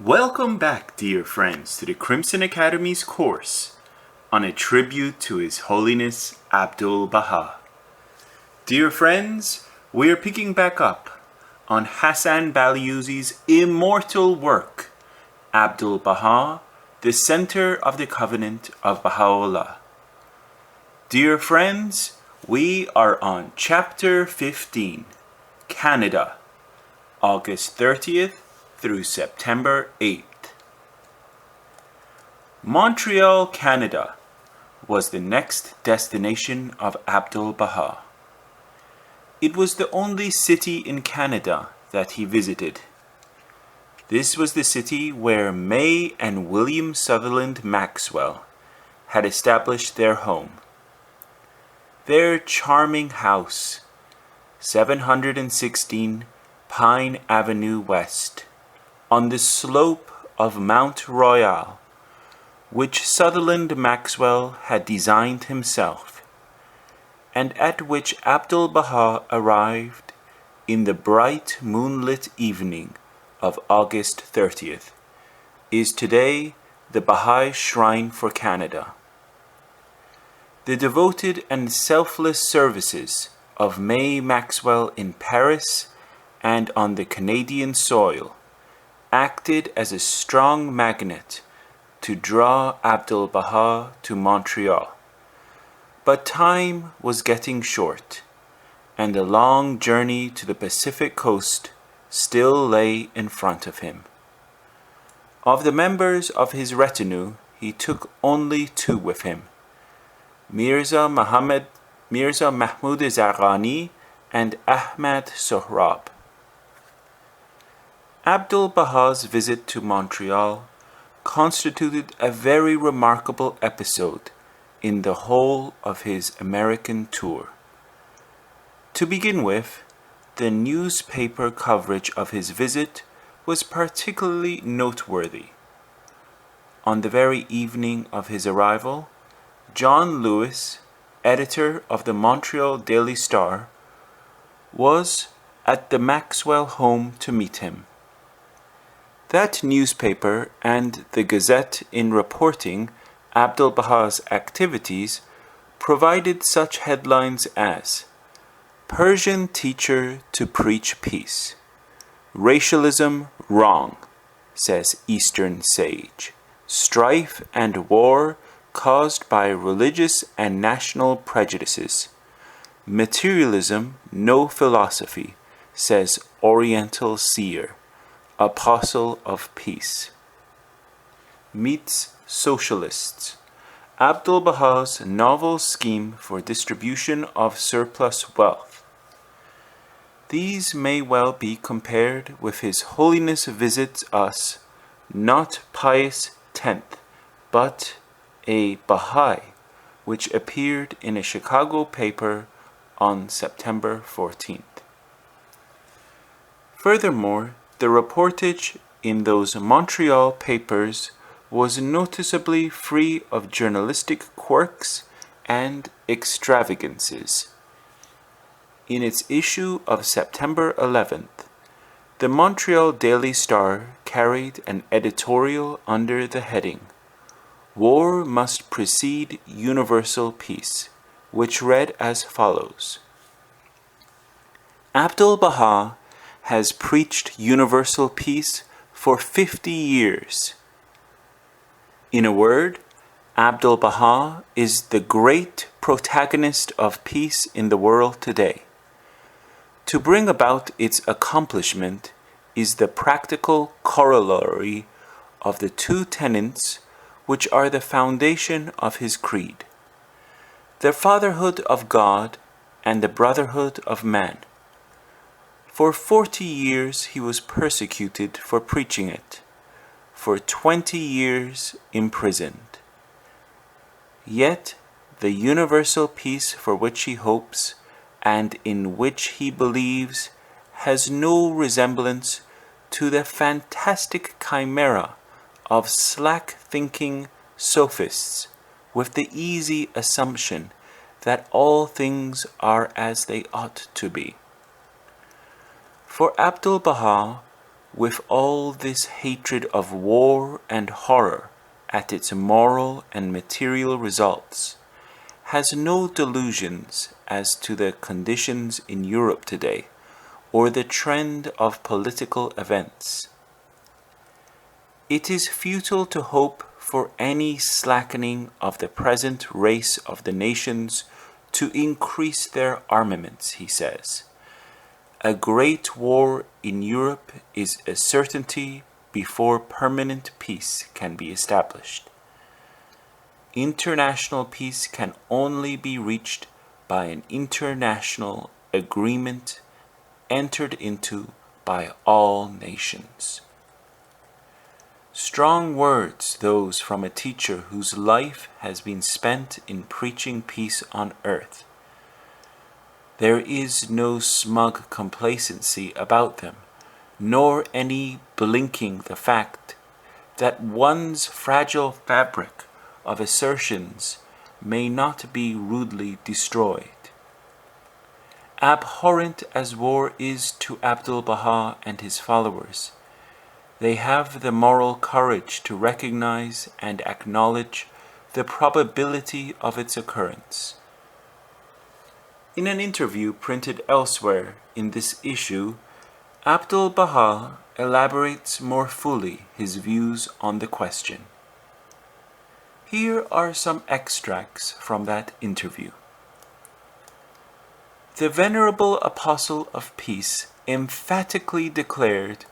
Welcome back, dear friends, to the Crimson Academy's course on a tribute to His Holiness Abdu'l-Baha. Dear friends, we are picking back up on Hassan Balyuzi's immortal work, Abdu'l-Baha, the Center of the Covenant of Baha'u'llah. Dear friends, we are on Chapter 15, Canada, August 30th through September 8th. Montreal, Canada was the next destination of Abdu'l-Baha. It was the only city in Canada that he visited. This was the city where May and William Sutherland Maxwell had established their home. Their charming house, 716 Pine Avenue West, on the slope of Mount Royal, which Sutherland Maxwell had designed himself, and at which Abdu'l-Baha arrived in the bright moonlit evening of August 30th, is today the Baha'i Shrine for Canada. The devoted and selfless services of May Maxwell in Paris and on the Canadian soil acted as a strong magnet to draw Abdu'l-Baha to Montreal. But time was getting short, and a long journey to the Pacific coast still lay in front of him. Of the members of his retinue, he took only two with him, Mirza Mahmud Zarghani and Ahmad Sohrab. Abdu'l-Baha's visit to Montreal constituted a very remarkable episode in the whole of his American tour. To begin with, the newspaper coverage of his visit was particularly noteworthy. On the very evening of his arrival, John Lewis, editor of the Montreal Daily Star, was at the Maxwell home to meet him. That newspaper and the Gazette, in reporting Abdu'l-Baha's activities, provided such headlines as "Persian Teacher to Preach Peace. Racialism Wrong, says Eastern Sage. Strife and War Caused by Religious and National Prejudices. Materialism No Philosophy, says Oriental Seer, Apostle of Peace." Meets Socialists. Abdu'l-Baha's novel scheme for distribution of surplus wealth. These may well be compared with His Holiness visits us, not Pius X, but a Baha'i, which appeared in a Chicago paper on September 14th. Furthermore, the reportage in those Montreal papers was noticeably free of journalistic quirks and extravagances. In its issue of September 11th, the Montreal Daily Star carried an editorial under the heading, "War Must Precede Universal Peace," which read as follows: Abdu'l-Baha has preached universal peace for 50 years. In a word, Abdu'l-Baha is the great protagonist of peace in the world today. To bring about its accomplishment is the practical corollary of the two tenets which are the foundation of his creed: the fatherhood of God and the brotherhood of man. For 40 years he was persecuted for preaching it, for 20 years imprisoned. Yet the universal peace for which he hopes and in which he believes has no resemblance to the fantastic chimera of slack-thinking sophists with the easy assumption that all things are as they ought to be. For Abdu'l-Baha, with all this hatred of war and horror at its moral and material results, has no delusions as to the conditions in Europe today or the trend of political events. It is futile to hope for any slackening of the present race of the nations to increase their armaments, he says. A great war in Europe is a certainty before permanent peace can be established. International peace can only be reached by an international agreement entered into by all nations. Strong words, those from a teacher whose life has been spent in preaching peace on earth. There is no smug complacency about them, nor any blinking the fact that one's fragile fabric of assertions may not be rudely destroyed. Abhorrent as war is to Abdu'l-Baha and his followers, they have the moral courage to recognize and acknowledge the probability of its occurrence. In an interview printed elsewhere in this issue, Abdu'l-Baha elaborates more fully his views on the question. Here are some extracts from that interview. The Venerable Apostle of Peace emphatically declared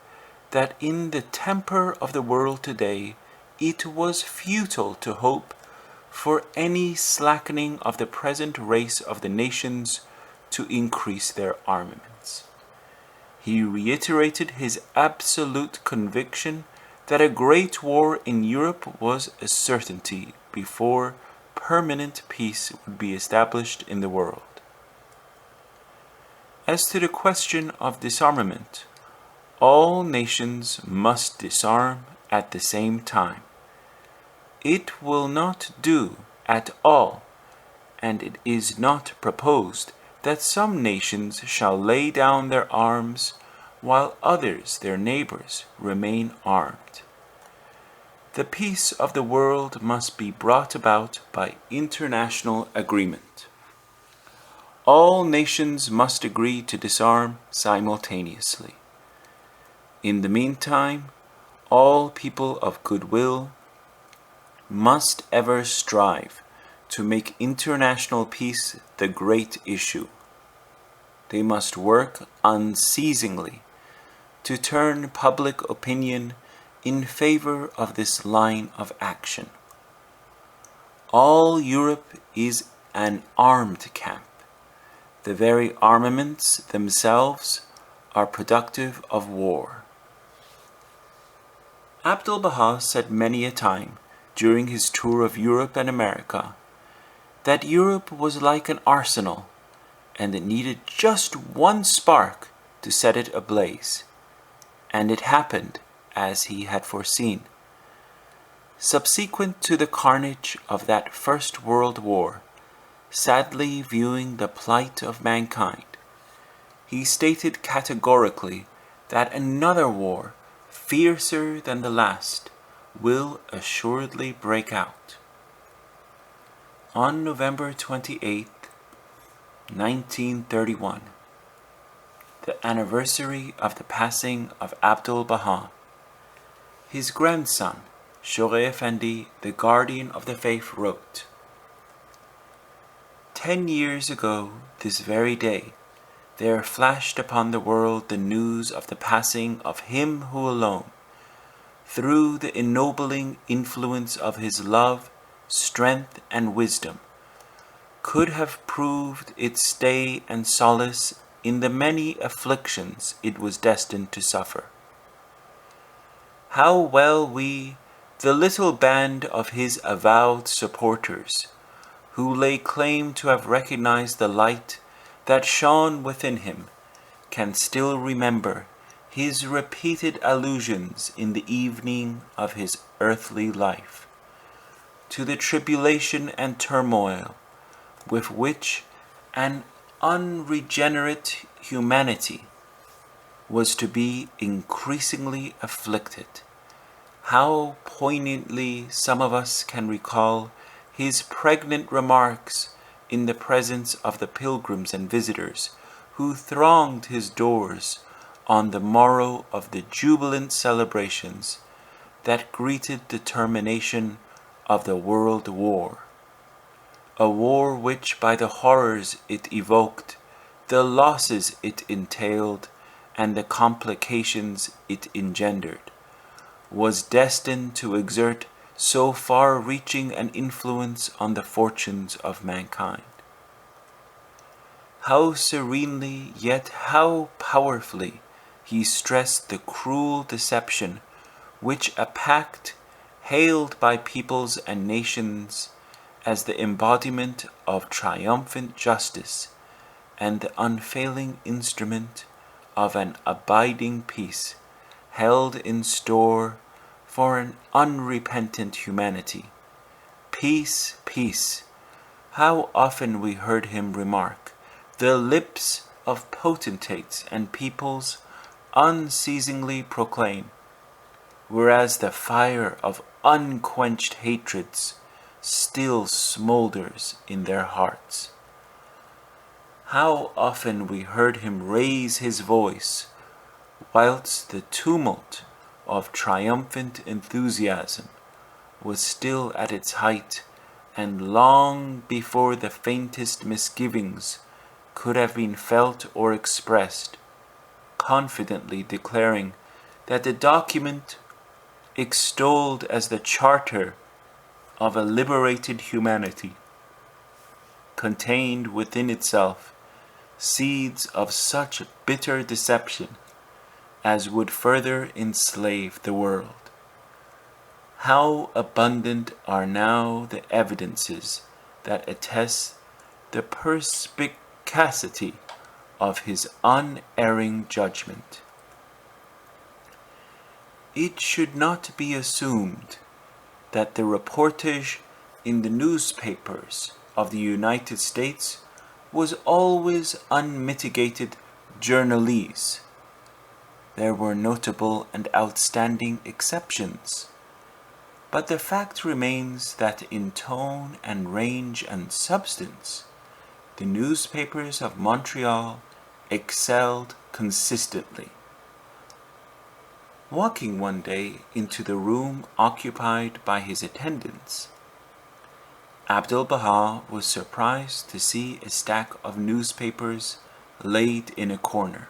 that in the temper of the world today, it was futile to hope for any slackening of the present race of the nations to increase their armaments. He reiterated his absolute conviction that a great war in Europe was a certainty before permanent peace would be established in the world. As to the question of disarmament, all nations must disarm at the same time. It will not do at all, and it is not proposed that some nations shall lay down their arms while others, their neighbors, remain armed. The peace of the world must be brought about by international agreement. All nations must agree to disarm simultaneously. In the meantime, all people of goodwill must ever strive to make international peace the great issue. They must work unceasingly to turn public opinion in favor of this line of action. All Europe is an armed camp. The very armaments themselves are productive of war. Abdu'l-Baha said many a time during his tour of Europe and America that Europe was like an arsenal and it needed just one spark to set it ablaze. And it happened as he had foreseen. Subsequent to the carnage of that First World War, sadly viewing the plight of mankind, he stated categorically that another war, fiercer than the last, will assuredly break out. On November 28, 1931, the anniversary of the passing of Abdu'l-Baha, his grandson, Shoghi Effendi, the guardian of the faith, wrote, 10 years ago, this very day, there flashed upon the world the news of the passing of him who alone, through the ennobling influence of his love, strength, and wisdom, could have proved its stay and solace in the many afflictions it was destined to suffer. How well we, the little band of his avowed supporters, who lay claim to have recognized the light that shone within him, can still remember his repeated allusions in the evening of his earthly life to the tribulation and turmoil with which an unregenerate humanity was to be increasingly afflicted. How poignantly some of us can recall his pregnant remarks in the presence of the pilgrims and visitors who thronged his doors on the morrow of the jubilant celebrations that greeted the termination of the World War, a war which, by the horrors it evoked, the losses it entailed, and the complications it engendered, was destined to exert so far-reaching an influence on the fortunes of mankind. How serenely, yet how powerfully, he stressed the cruel deception which a pact hailed by peoples and nations as the embodiment of triumphant justice and the unfailing instrument of an abiding peace held in store for an unrepentant humanity. Peace, peace. How often we heard him remark, the lips of potentates and peoples unceasingly proclaim, whereas the fire of unquenched hatreds still smolders in their hearts. How often we heard him raise his voice, whilst the tumult of triumphant enthusiasm was still at its height, and long before the faintest misgivings could have been felt or expressed, confidently declaring that the document, extolled as the charter of a liberated humanity, contained within itself seeds of such bitter deception as would further enslave the world. How abundant are now the evidences that attest the perspicacity of his unerring judgment. It should not be assumed that the reportage in the newspapers of the United States was always unmitigated journalese. There were notable and outstanding exceptions, but the fact remains that in tone and range and substance, the newspapers of Montreal excelled consistently. Walking one day into the room occupied by his attendants, Abdu'l-Baha was surprised to see a stack of newspapers laid in a corner.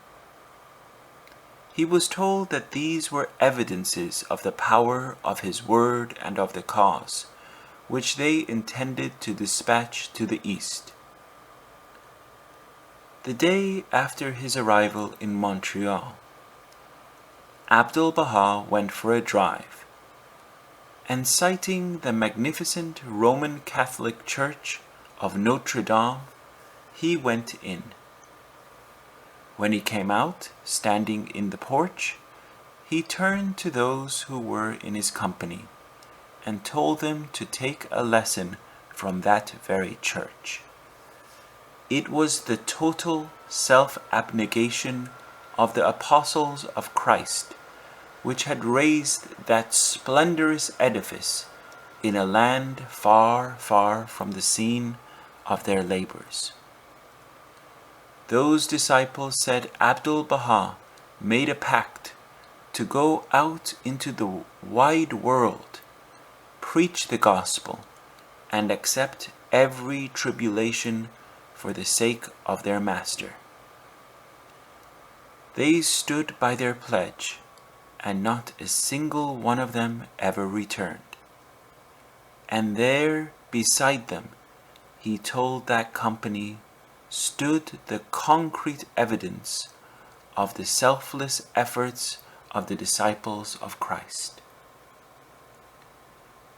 He was told that these were evidences of the power of his word and of the cause, which they intended to dispatch to the East. The day after his arrival in Montreal, Abdu'l-Baha went for a drive, and sighting the magnificent Roman Catholic Church of Notre Dame, he went in. When he came out, standing in the porch, he turned to those who were in his company, and told them to take a lesson from that very church. It was the total self-abnegation of the apostles of Christ which had raised that splendorous edifice in a land far, far from the scene of their labors. Those disciples, said Abdu'l-Baha, made a pact to go out into the wide world, preach the gospel, and accept every tribulation for the sake of their master. They stood by their pledge, and not a single one of them ever returned. And there, beside them, he told that company, stood the concrete evidence of the selfless efforts of the disciples of Christ.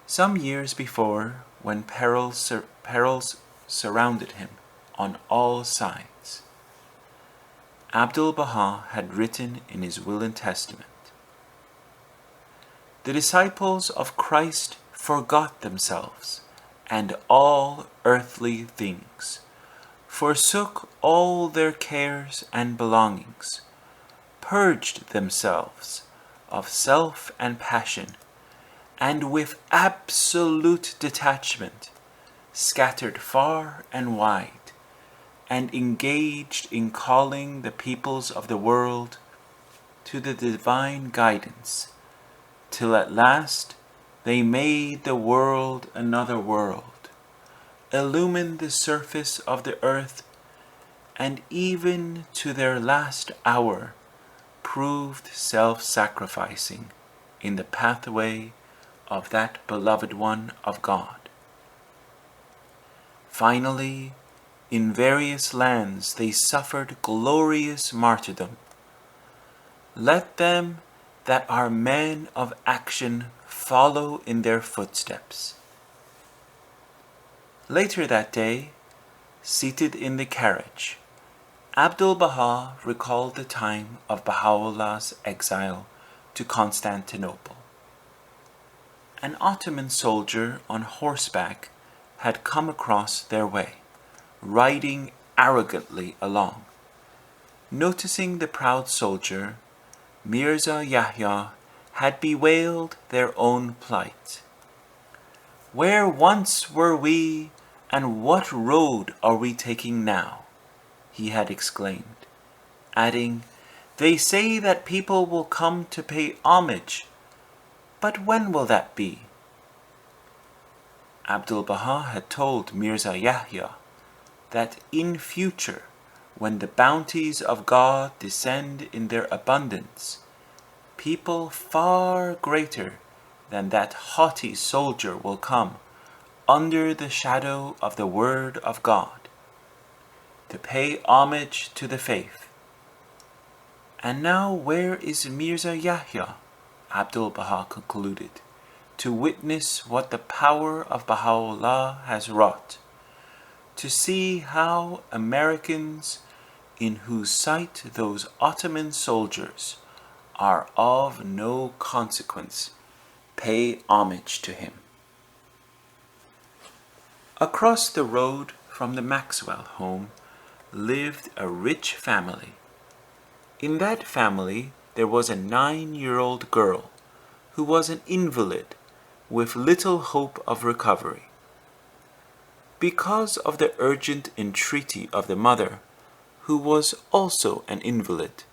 Some years before, when perils surrounded him on all sides, Abdu'l-Baha had written in his will and testament, "The disciples of Christ forgot themselves and all earthly things, forsook all their cares and belongings, purged themselves of self and passion, and with absolute detachment scattered far and wide, and engaged in calling the peoples of the world to the divine guidance, till at last they made the world another world, illumined the surface of the earth, and even to their last hour proved self-sacrificing in the pathway of that beloved one of God. Finally, in various lands they suffered glorious martyrdom. Let them that are men of action follow in their footsteps. Later that day, seated in the carriage, Abdu'l-Baha recalled the time of Baha'u'llah's exile to Constantinople. An Ottoman soldier on horseback had come across their way, riding arrogantly along. Noticing the proud soldier, Mirza Yahya had bewailed their own plight. "Where once were we, and what road are we taking now?" he had exclaimed, adding, "They say that people will come to pay homage, but when will that be?" Abdu'l-Baha had told Mirza Yahya that in future, when the bounties of God descend in their abundance, people far greater than that haughty soldier will come under the shadow of the Word of God, to pay homage to the faith. "And now where is Mirza Yahya?" Abdu'l-Baha concluded, "to witness what the power of Baha'u'llah has wrought, to see how Americans, in whose sight those Ottoman soldiers are of no consequence, pay homage to him." Across the road from the Maxwell home lived a rich family. In that family there was a 9-year-old girl who was an invalid with little hope of recovery. Because of the urgent entreaty of the mother, who was also an invalid,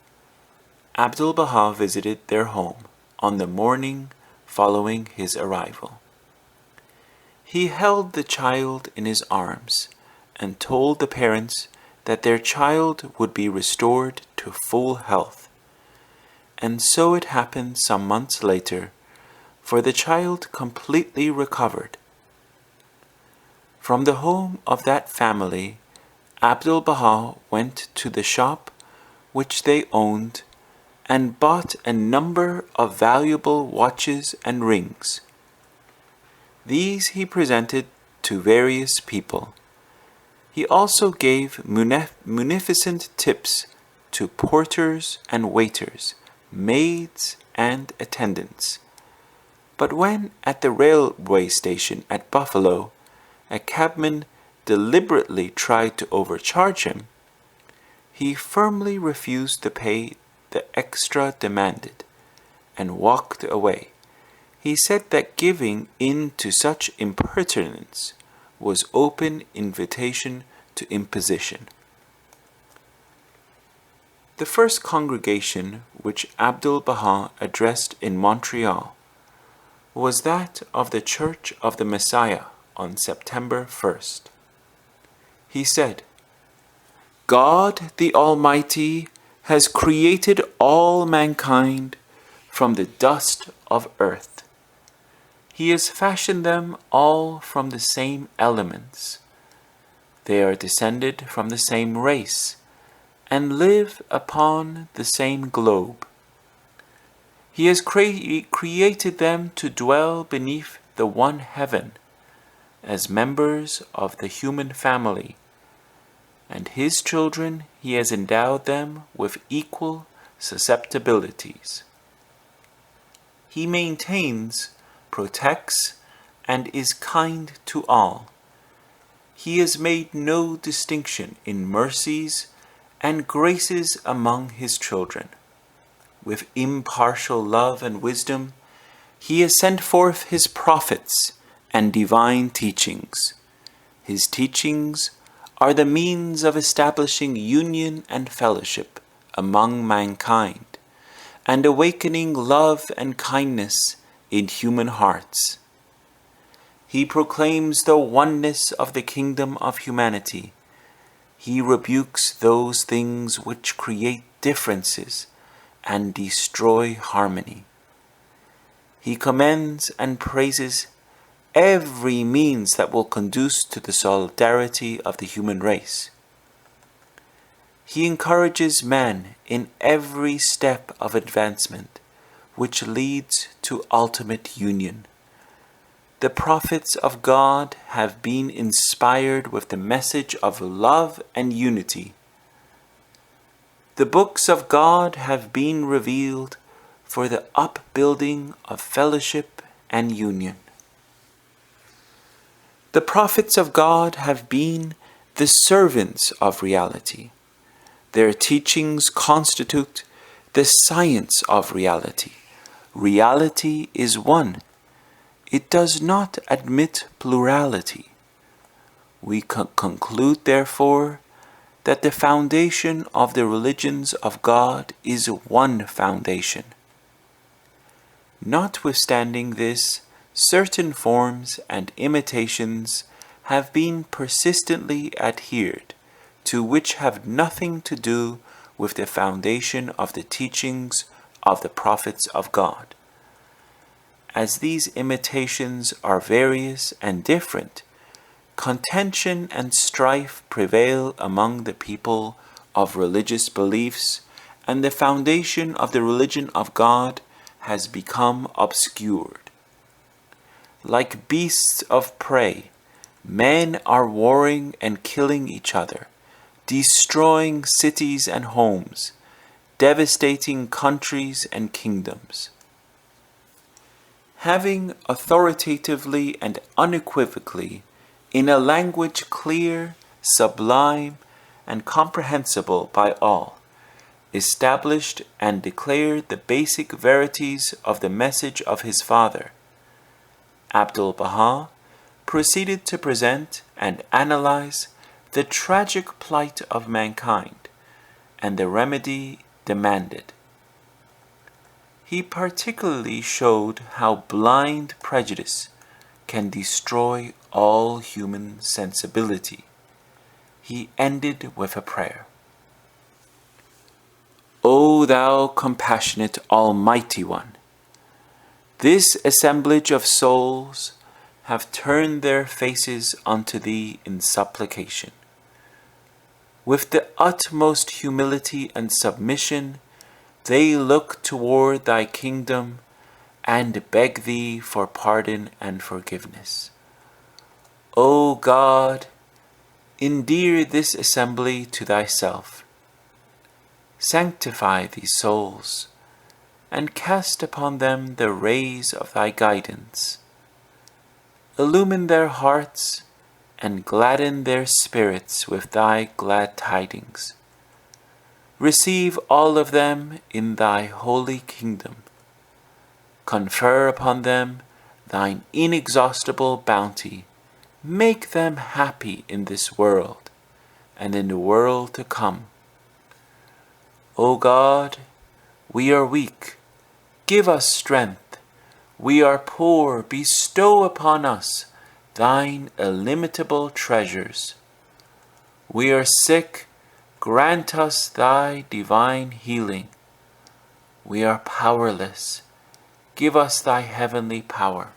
Abdu'l-Baha visited their home on the morning following his arrival. He held the child in his arms and told the parents that their child would be restored to full health. And so it happened some months later, for the child completely recovered. From the home of that family, Abdu'l-Baha went to the shop which they owned and bought a number of valuable watches and rings. These he presented to various people. He also gave munificent tips to porters and waiters, maids and attendants. But when at the railway station at Buffalo, a cabman deliberately tried to overcharge him, he firmly refused to pay the extra demanded and walked away. He said that giving in to such impertinence was open invitation to imposition. The first congregation which Abdu'l-Baha addressed in Montreal was that of the Church of the Messiah on September 1st. He said, "God the Almighty has created all mankind from the dust of earth. He has fashioned them all from the same elements. They are descended from the same race and live upon the same globe. He has created them to dwell beneath the one heaven as members of the human family, and His children He has endowed them with equal susceptibilities. He maintains, protects, and is kind to all. He has made no distinction in mercies and graces among His children. with impartial love and wisdom, He has sent forth His prophets and divine teachings. His teachings are the means of establishing union and fellowship among mankind, and awakening love and kindness in human hearts. He proclaims the oneness of the kingdom of humanity. He rebukes those things which create differences and destroy harmony. He commends and praises every means that will conduce to the solidarity of the human race. He encourages man in every step of advancement, which leads to ultimate union. The prophets of God have been inspired with the message of love and unity. The books of God have been revealed for the upbuilding of fellowship and union. The prophets of God have been the servants of reality. Their teachings constitute the science of reality. Reality is one. It does not admit plurality. We conclude, therefore, that the foundation of the religions of God is one foundation. Notwithstanding this, certain forms and imitations have been persistently adhered to, which have nothing to do with the foundation of the teachings of the prophets of God. As these imitations are various and different, contention and strife prevail among the people of religious beliefs, and the foundation of the religion of God has become obscured. Like beasts of prey, men are warring and killing each other, destroying cities and homes, devastating countries and kingdoms. Having authoritatively and unequivocally, in a language clear, sublime, and comprehensible by all, established and declared the basic verities of the message of his father, Abdu'l-Baha proceeded to present and analyze the tragic plight of mankind and the remedy demanded. He particularly showed how blind prejudice can destroy all human sensibility. He ended with a prayer. O thou compassionate Almighty One, this assemblage of souls have turned their faces unto Thee in supplication. With the utmost humility and submission, they look toward Thy kingdom and beg Thee for pardon and forgiveness. O God, endear this assembly to Thyself. Sanctify these souls, and cast upon them the rays of Thy guidance. Illumine their hearts, and gladden their spirits with Thy glad tidings. Receive all of them in Thy holy kingdom. Confer upon them Thine inexhaustible bounty. Make them happy in this world, and in the world to come. O God, we are weak. Give us strength. We are poor. Bestow upon us Thine illimitable treasures. We are sick. Grant us Thy divine healing. We are powerless. Give us Thy heavenly power.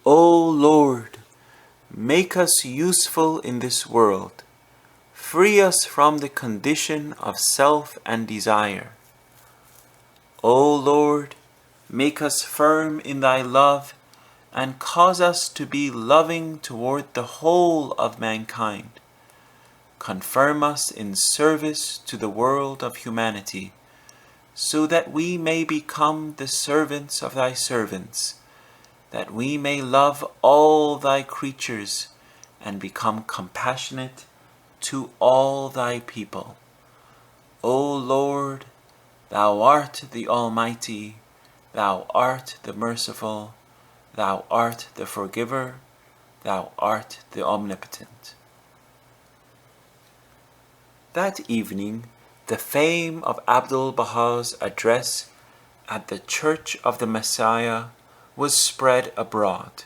O Lord, make us useful in this world. Free us from the condition of self and desire. O Lord, make us firm in Thy love, and cause us to be loving toward the whole of mankind. Confirm us in service to the world of humanity, so that we may become the servants of Thy servants, that we may love all Thy creatures and become compassionate to all Thy people. O Lord, Thou art the Almighty, Thou art the Merciful, Thou art the Forgiver, Thou art the Omnipotent. That evening, the fame of Abdu'l-Baha's address at the Church of the Messiah was spread abroad.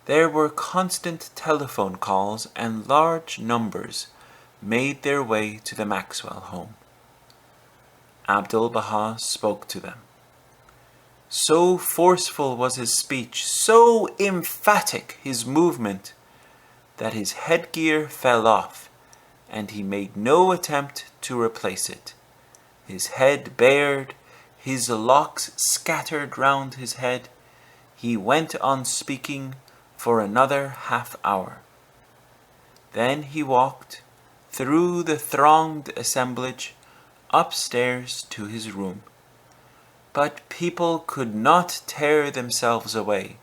There were constant telephone calls and large numbers made their way to the Maxwell home. Abdu'l-Baha spoke to them. So forceful was his speech, so emphatic his movement, that his headgear fell off, and he made no attempt to replace it. His head bared, his locks scattered round his head, he went on speaking for another half-hour. Then he walked through the thronged assemblage upstairs to his room. But people could not tear themselves away,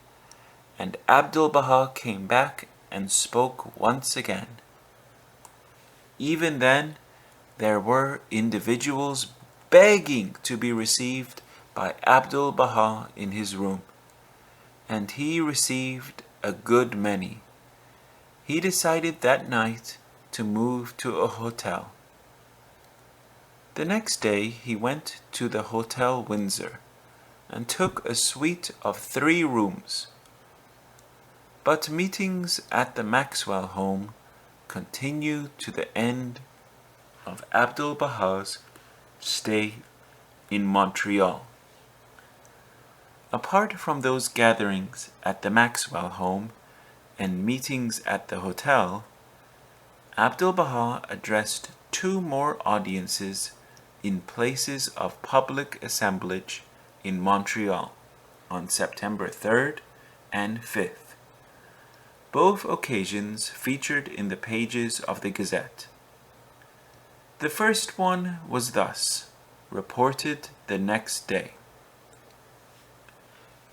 and Abdu'l-Baha came back and spoke once again. Even then, there were individuals begging to be received by Abdu'l-Baha in his room, and he received a good many. He decided that night to move to a hotel. The next day he went to the Hotel Windsor and took a suite of 3 rooms. But meetings at the Maxwell home continued to the end of Abdu'l-Baha's stay in Montreal. Apart from those gatherings at the Maxwell home and meetings at the hotel, Abdu'l-Baha addressed 2 more audiences in places of public assemblage in Montreal on September 3rd and 5th. Both occasions featured in the pages of the Gazette. The first one was thus reported the next day.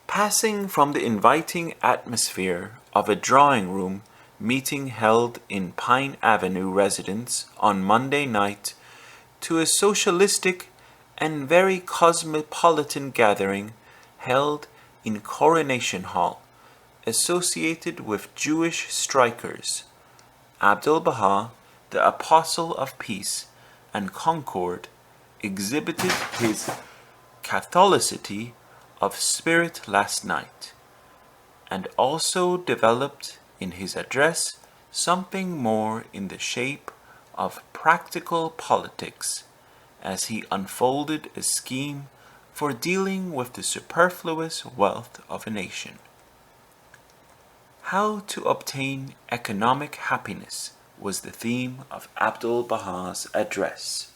Passing from the inviting atmosphere of a drawing room meeting held in Pine Avenue residence on Monday night to a socialistic and very cosmopolitan gathering held in Coronation Hall, associated with Jewish strikers, Abdu'l-Baha, the apostle of peace and concord, exhibited his Catholicity of spirit last night, and also developed in his address something more in the shape of practical politics, as he unfolded a scheme for dealing with the superfluous wealth of a nation. How to obtain economic happiness was the theme of Abdu'l-Baha's address.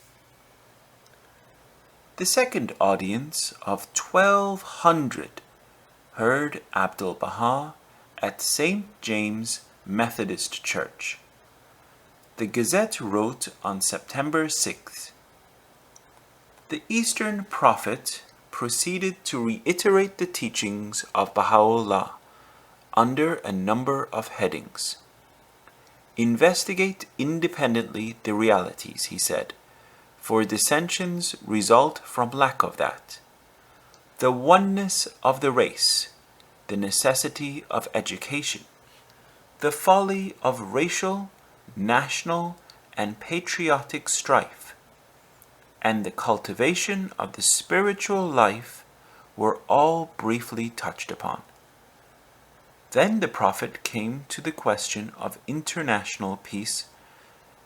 The second audience of 1,200 heard Abdu'l-Baha at St. James Methodist Church. The Gazette wrote on September 6th, "The Eastern Prophet proceeded to reiterate the teachings of Baha'u'llah under a number of headings. Investigate independently the realities, he said, for dissensions result from lack of that. The oneness of the race, the necessity of education, the folly of racial, national, and patriotic strife, and the cultivation of the spiritual life were all briefly touched upon. Then the Prophet came to the question of international peace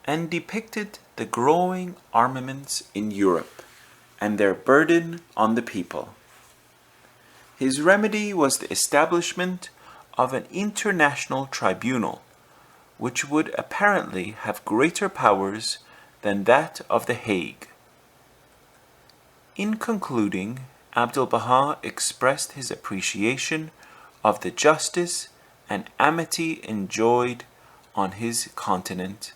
and depicted the growing armaments in Europe and their burden on the people. His remedy was the establishment of an international tribunal, which would apparently have greater powers than that of The Hague. In concluding, Abdu'l-Baha expressed his appreciation of the justice and amity enjoyed on his continent,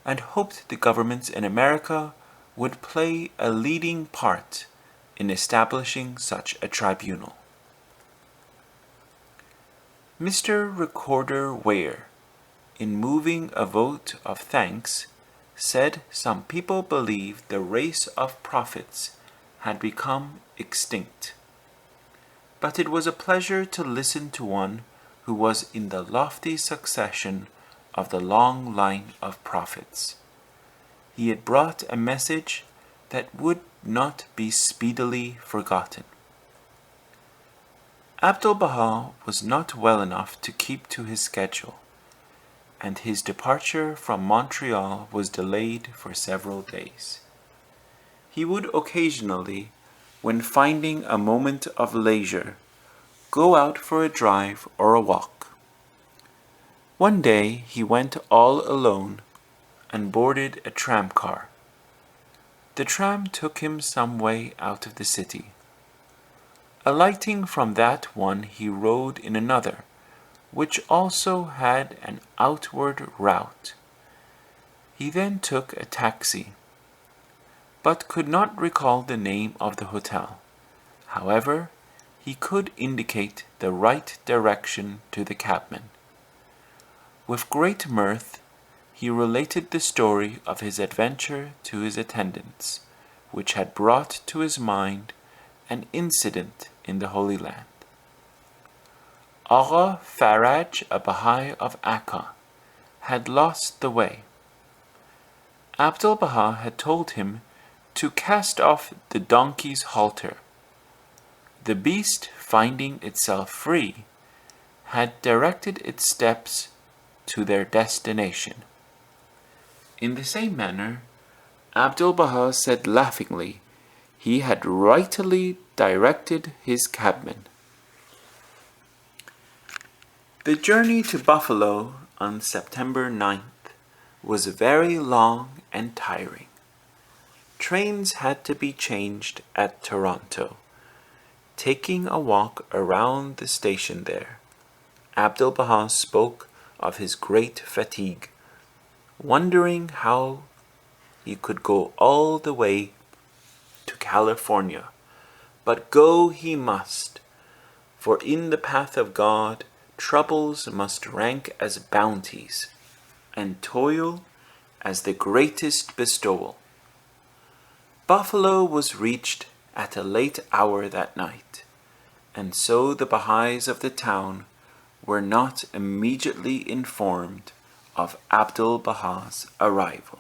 and hoped the governments in America would play a leading part in establishing such a tribunal. Mr. Recorder Ware, in moving a vote of thanks, said some people believed the race of prophets had become extinct. But it was a pleasure to listen to one who was in the lofty succession of the long line of prophets. He had brought a message that would not be speedily forgotten. Abdu'l-Baha was not well enough to keep to his schedule, and his departure from Montreal was delayed for several days. He would occasionally, when finding a moment of leisure, go out for a drive or a walk. One day he went all alone and boarded a tramcar. The tram took him some way out of the city. Alighting from that one, he rode in another, which also had an outward route. He then took a taxi, but could not recall the name of the hotel. However, he could indicate the right direction to the cabman. With great mirth, he related the story of his adventure to his attendants, which had brought to his mind an incident in the Holy Land. Agha Faraj, a Baha'i of Akka, had lost the way. Abdu'l-Baha had told him to cast off the donkey's halter. The beast, finding itself free, had directed its steps to their destination. In the same manner, Abdu'l-Baha said laughingly he had rightly directed his cabman. The journey to Buffalo on September 9th was very long and tiring. Trains had to be changed at Toronto. Taking a walk around the station there, Abdu'l-Baha spoke of his great fatigue, wondering how he could go all the way to California. But go he must, for in the path of God troubles must rank as bounties, and toil as the greatest bestowal. Buffalo was reached at a late hour that night, and so the Baha'is of the town were not immediately informed of Abdu'l-Baha's arrival.